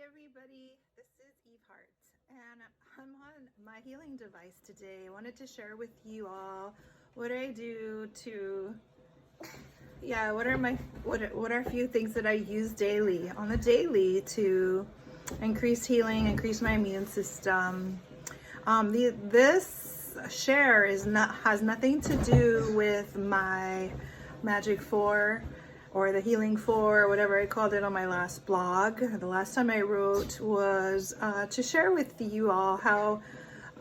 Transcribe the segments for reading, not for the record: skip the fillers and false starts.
everybody, this is Eve Hart, and I'm on my healing device today. I wanted to share with you all what I do to, what are a few things that I use daily, on the daily, to increase healing, increase my immune system. This share has nothing to do with my Magic 4 or the Healing 4, or whatever I called it on my last blog. The last time I wrote was to share with you all how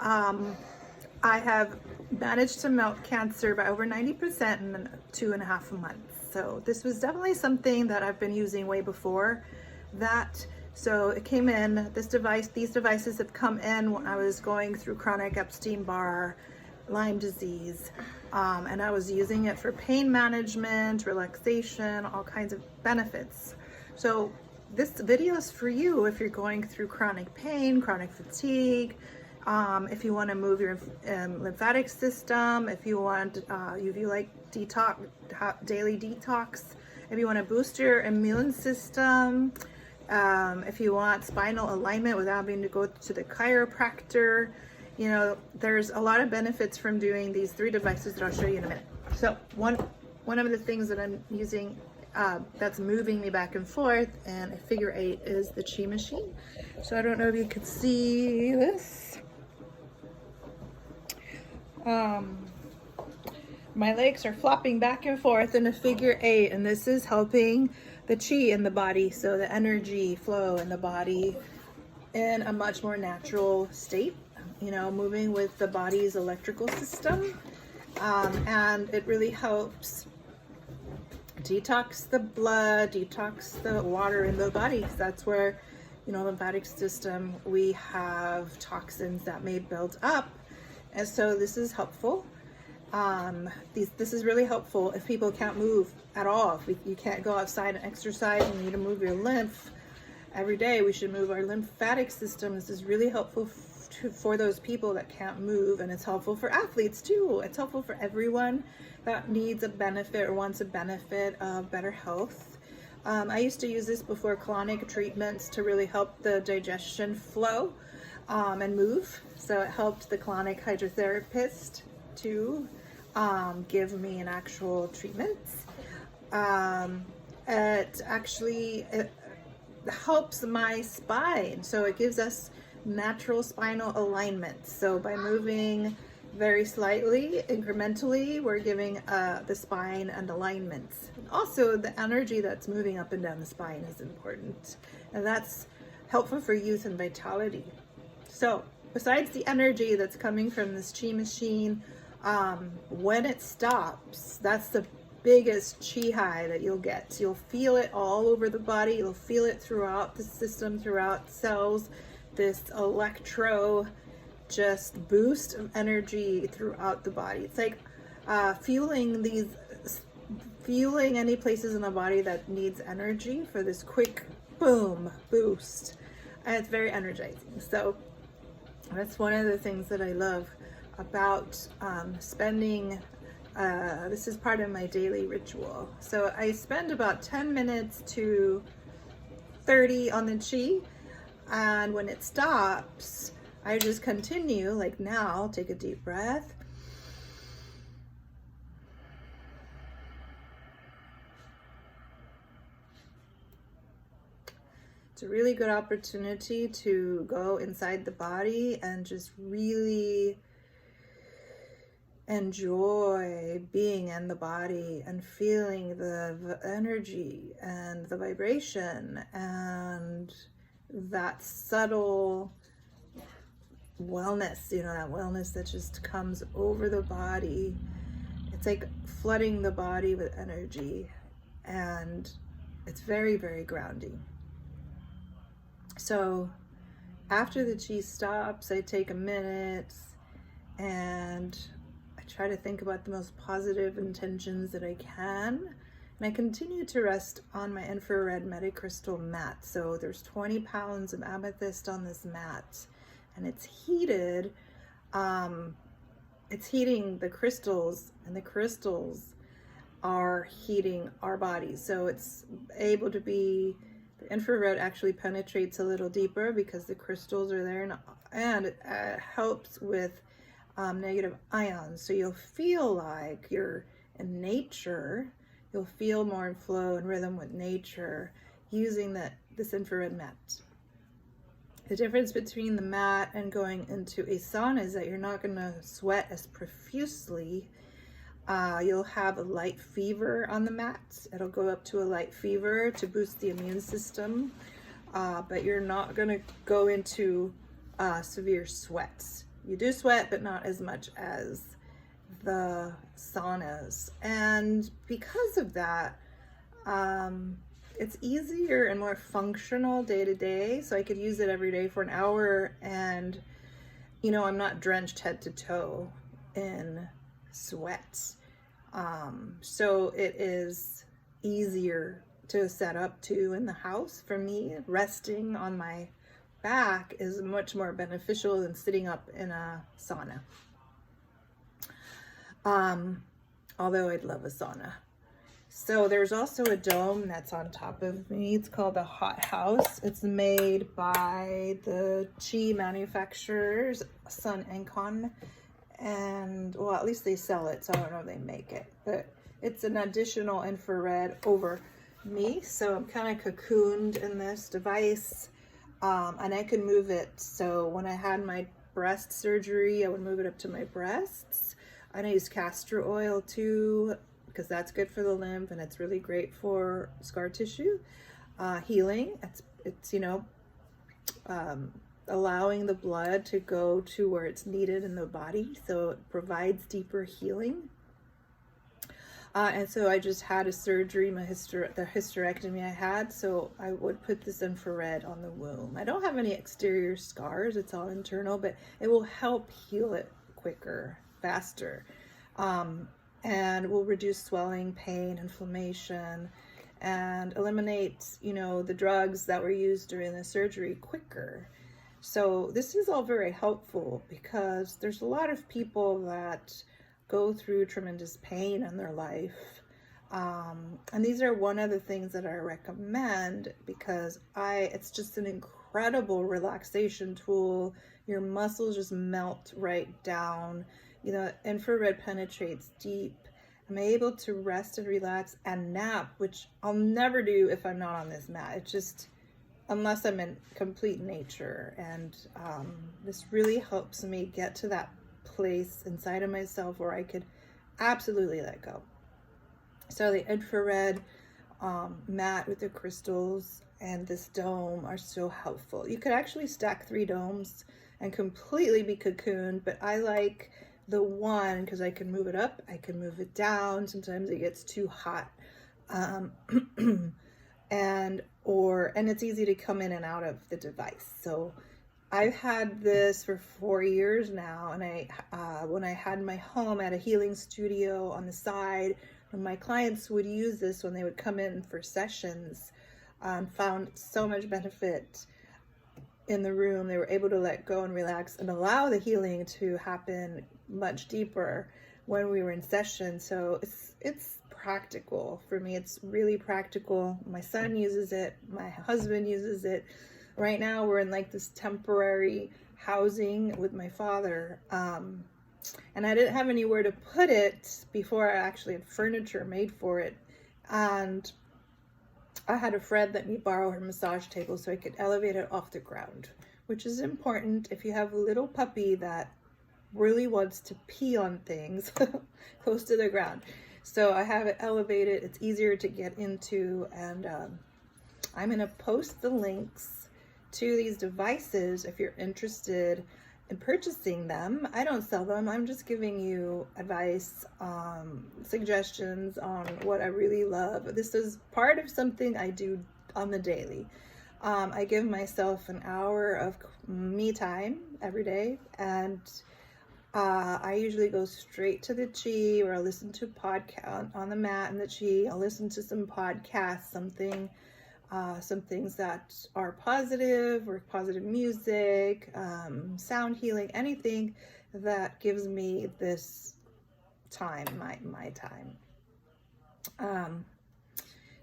I have managed to melt cancer by over 90% in 2.5 months. So this was definitely something that I've been using way before that. So it came in, these devices have come in when I was going through chronic Epstein-Barr, Lyme disease, and I was using it for pain management, relaxation, all kinds of benefits. So this video is for you if you're going through chronic pain, chronic fatigue, if you want to move your lymphatic system, if you like daily detox, if you want to boost your immune system, if you want spinal alignment without having to go to the chiropractor. You know, there's a lot of benefits from doing these 3 devices that I'll show you in a minute. So one of the things that I'm using that's moving me back and forth and a figure 8 is the chi machine. So I don't know if you could see this. My legs are flopping back and forth in a figure 8, and this is helping the chi in the body, so the energy flow in the body in a much more natural state, you know, moving with the body's electrical system. And it really helps detox the blood, detox the water in the body. That's where, you know, lymphatic system, we have toxins that may build up. And so this is helpful. This is really helpful if people can't move at all. If you can't go outside and exercise and you need to move your lymph every day, we should move our lymphatic system. This is really helpful for those people that can't move, and it's helpful for athletes too. It's helpful for everyone that needs a benefit or wants a benefit of better health. I used to use this before colonic treatments to really help the digestion flow and move. So it helped the colonic hydrotherapist to give me an actual treatment. It helps my spine, so it gives us natural spinal alignment. So by moving very slightly, incrementally, we're giving the spine an alignment. And also the energy that's moving up and down the spine is important, and that's helpful for youth and vitality. So besides the energy that's coming from this chi machine, when it stops, that's the biggest chi high that you'll get. You'll feel it all over the body. You'll feel it throughout the system, throughout cells. This electro just boost of energy throughout the body. It's like fueling any places in the body that needs energy for this quick boom boost. And it's very energizing. So that's one of the things that I love about spending. This is part of my daily ritual. So I spend about 10 minutes to 30 on the chi, and when it stops, I just continue, like now. Take a deep breath. It's a really good opportunity to go inside the body and just really enjoy being in the body and feeling the energy and the vibration and that subtle wellness, you know, that wellness that just comes over the body. It's like flooding the body with energy, and it's very, very grounding. So after the chi stops, I take a minute and I try to think about the most positive intentions that I can. And I continue to rest on my infrared metacrystal mat. So there's 20 pounds of amethyst on this mat, and it's heated. It's heating the crystals, and the crystals are heating our bodies. So it's able to be infrared actually penetrates a little deeper because the crystals are there, and it helps with negative ions. So you'll feel like you're in nature. You'll feel more in flow and rhythm with nature using this infrared mat. The difference between the mat and going into a sauna is that you're not going to sweat as profusely. You'll have a light fever on the mat. It'll go up to a light fever to boost the immune system, but you're not going to go into severe sweats. You do sweat, but not as much as the saunas. And because of that, it's easier and more functional day to day. So I could use it every day for an hour, and I'm not drenched head to toe in sweat. So it is easier to set up too in the house. For me, resting on my back is much more beneficial than sitting up in a sauna. Although I'd love a sauna. So there's also a dome that's on top of me. It's called a hot house. It's made by the chi manufacturers, Sun and Con. And well, at least they sell it, so I don't know if they make it, but it's an additional infrared over me. So I'm kind of cocooned in this device, and I can move it. So when I had my breast surgery, I would move it up to my breasts. And I use castor oil too, because that's good for the lymph, and it's really great for scar tissue healing. It's allowing the blood to go to where it's needed in the body, so it provides deeper healing. And so I just had a surgery, the hysterectomy I had, so I would put this infrared on the womb. I don't have any exterior scars, it's all internal, but it will help heal it quicker, faster, and will reduce swelling, pain, inflammation, and eliminate, the drugs that were used during the surgery quicker. So this is all very helpful because there's a lot of people that go through tremendous pain in their life. And these are one of the things that I recommend because it's just an incredible relaxation tool. Your muscles just melt right down. Infrared penetrates deep. I'm able to rest and relax and nap, which I'll never do if I'm not on this mat. It's just, unless I'm in complete nature. And this really helps me get to that place inside of myself where I could absolutely let go. So the infrared mat with the crystals and this dome are so helpful. You could actually stack 3 domes and completely be cocooned, but I like the one because I can move it up, I can move it down. Sometimes it gets too hot. And it's easy to come in and out of the device. So I've had this for 4 years now, and when I had my home at a healing studio on the side, and my clients would use this when they would come in for sessions, found so much benefit in the room. They were able to let go and relax and allow the healing to happen much deeper when we were in session. So it's practical for me. It's really practical. My son uses it, my husband uses it. Right now we're in like this temporary housing with my father, and I didn't have anywhere to put it before I actually had furniture made for it. And I had a friend let me borrow her massage table so I could elevate it off the ground, which is important if you have a little puppy that really wants to pee on things close to the ground. So I have it elevated. It's easier to get into, and I'm going to post the links to these devices if you're interested in purchasing them. I don't sell them. I'm just giving you advice, suggestions on what I really love. This is part of something I do on the daily. I give myself an hour of me time every day, and I usually go straight to the chi, or I'll listen to podcast on the mat and the chi. I'll listen to some podcasts, some things that are positive, or positive music, sound healing, anything that gives me this time, my time.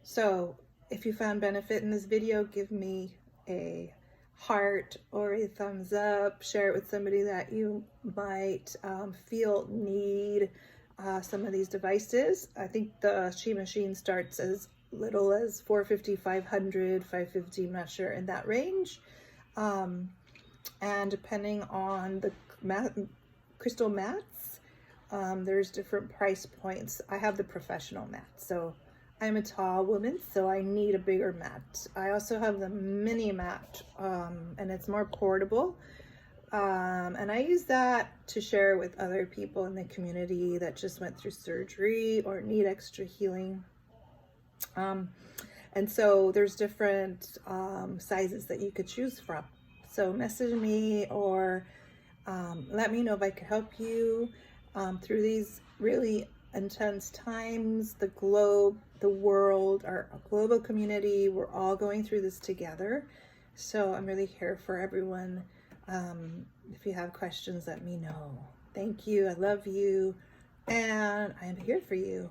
So If you found benefit in this video, give me a heart or a thumbs up. Share it with somebody that you might feel need some of these devices. I think the She Machine starts as little as 450, 500, 550, I'm not sure, in that range. And depending on the crystal mats, there's different price points. I have the professional mat, so I'm a tall woman, so I need a bigger mat. I also have the mini mat, and it's more portable. And I use that to share with other people in the community that just went through surgery or need extra healing. And so there's different sizes that you could choose from. So message me or let me know if I could help you through these really intense times. The globe, the world, our global community, we're all going through this together. So I'm really here for everyone. If you have questions, let me know. Thank you. I love you. And I am here for you.